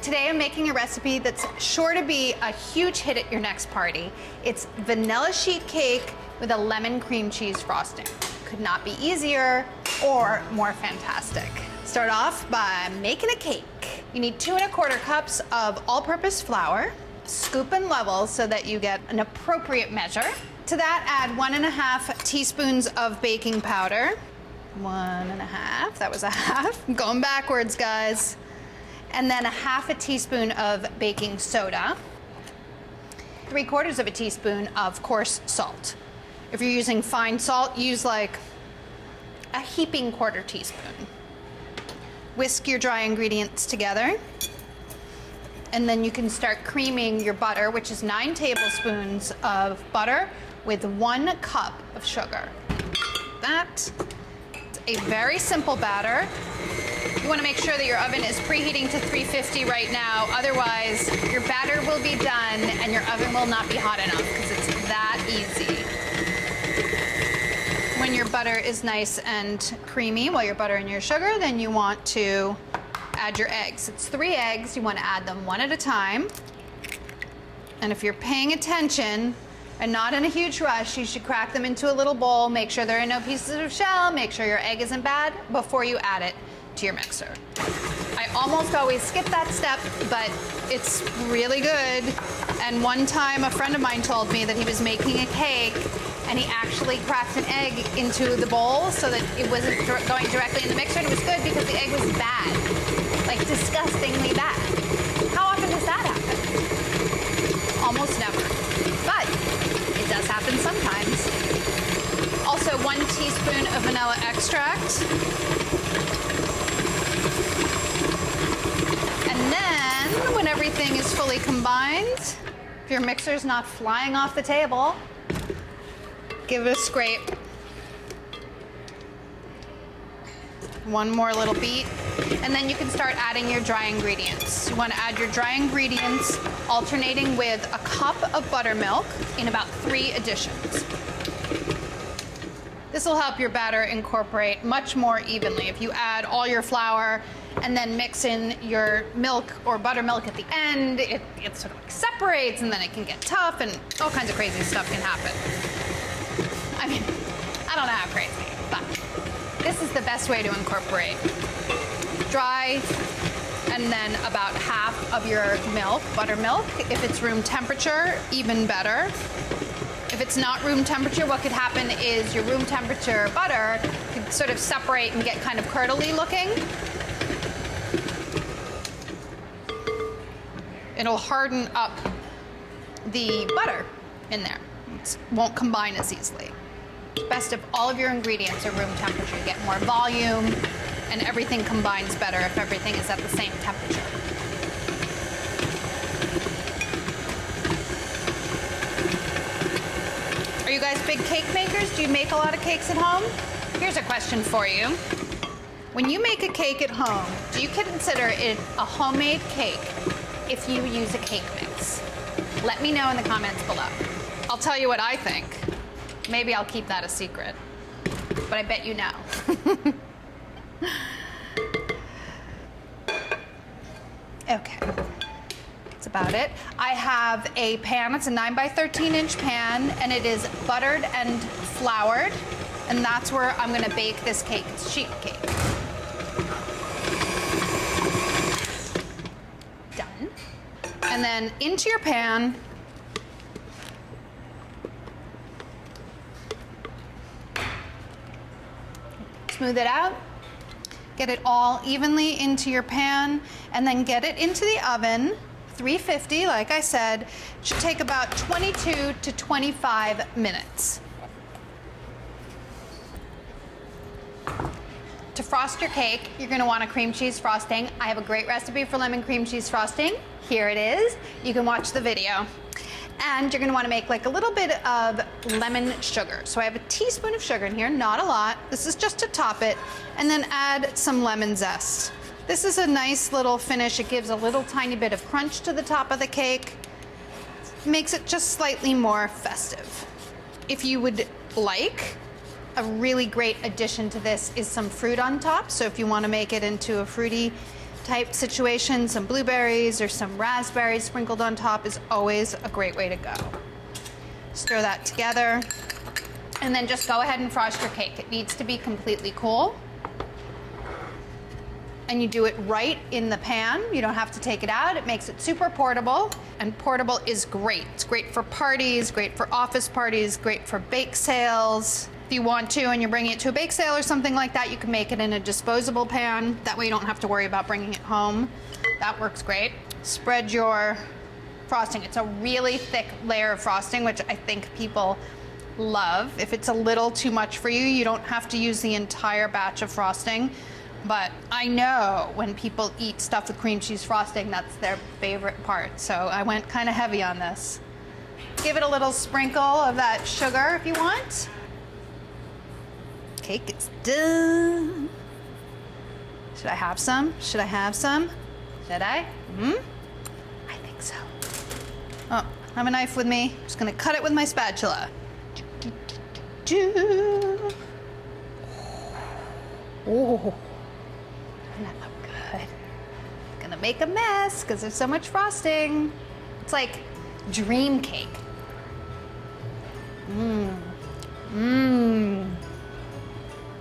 Today I'm making a recipe that's sure to be a huge hit at your next party. It's vanilla sheet cake with a lemon cream cheese frosting. Could not be easier or more fantastic. Start off by making a cake. You need 2 1/4 cups of all-purpose flour. Scoop and level so that you get an appropriate measure. To that, add 1 1/2 teaspoons of baking powder. 1 1/2, that was a half. I'm going backwards, guys. And then 1/2 teaspoon of baking soda. 3/4 teaspoon of coarse salt. If you're using fine salt, use like a heaping 1/4 teaspoon. Whisk your dry ingredients together. And then you can start creaming your butter, which is 9 tablespoons of butter with 1 cup of sugar. That's a very simple batter. You want to make sure that your oven is preheating to 350 right now. Otherwise, your batter will be done and your oven will not be hot enough because it's that easy. When your butter is nice and creamy, while your butter and your sugar, then you want to add your eggs. It's 3 eggs. You want to add them 1 at a time. And if you're paying attention and not in a huge rush, you should crack them into a little bowl. Make sure there are no pieces of shell. Make sure your egg isn't bad before you add it to your mixer. I almost always skip that step, but it's really good. And one time a friend of mine told me that he was making a cake and he actually cracked an egg into the bowl so that it wasn't going directly in the mixer, and it was good because the egg was bad, like disgustingly bad. How often does that happen? Almost never, but it does happen sometimes. Also 1 teaspoon of vanilla extract. And then when everything is fully combined, if your mixer's not flying off the table, give it a scrape. 1 more little beat. And then you can start adding your dry ingredients. You want to add your dry ingredients alternating with a cup of buttermilk in about 3 additions. This will help your batter incorporate much more evenly. If you add all your flour and then mix in your milk or buttermilk at the end, it sort of like separates and then it can get tough and all kinds of crazy stuff can happen. I mean, I don't know how crazy, but this is the best way to incorporate. Dry, and then about half of your milk, buttermilk. If it's room temperature, even better. If it's not room temperature, what could happen is your room temperature butter could sort of separate and get kind of curdly looking. It'll harden up the butter in there. It won't combine as easily. It's best if all of your ingredients are room temperature. You get more volume and everything combines better if everything is at the same temperature. Are you guys big cake makers? Do you make a lot of cakes at home? Here's a question for you. When you make a cake at home, do you consider it a homemade cake if you use a cake mix? Let me know in the comments below. I'll tell you what I think. Maybe I'll keep that a secret, but I bet you know. Okay, that's about it. I have a pan, it's a 9 by 13 inch pan, and it is buttered and floured, and that's where I'm gonna bake this cake. It's sheet cake. Done. And then into your pan, smooth it out, get it all evenly into your pan, and then get it into the oven, 350, like I said. It should take about 22 to 25 minutes. To frost your cake, you're gonna want a cream cheese frosting. I have a great recipe for lemon cream cheese frosting. Here it is. You can watch the video. And you're gonna wanna make like a little bit of lemon sugar. So I have a teaspoon of sugar in here, not a lot. This is just to top it. And then add some lemon zest. This is a nice little finish. It gives a little tiny bit of crunch to the top of the cake. Makes it just slightly more festive. If you would like, a really great addition to this is some fruit on top. So if you wanna make it into a fruity type situation, some blueberries or some raspberries sprinkled on top is always a great way to go. Stir that together, and then just go ahead and frost your cake. It needs to be completely cool. And you do it right in the pan. You don't have to take it out. It makes it super portable, and portable is great. It's great for parties, great for office parties, great for bake sales. If you want to and you're bringing it to a bake sale or something like that, you can make it in a disposable pan. That way you don't have to worry about bringing it home. That works great. Spread your frosting. It's a really thick layer of frosting, which I think people love. If it's a little too much for you, you don't have to use the entire batch of frosting. But I know when people eat stuff with cream cheese frosting, that's their favorite part. So I went kind of heavy on this. Give it a little sprinkle of that sugar if you want. Cake is done. Should I have some? Should I have some? Should I? I think so. Oh, I have a knife with me. I'm just gonna cut it with my spatula. Oh. Doesn't that look good? I'm gonna make a mess because there's so much frosting. It's like dream cake.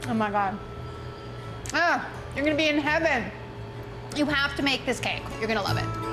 Oh my God. Oh, you're gonna be in heaven. You have to make this cake. You're gonna love it.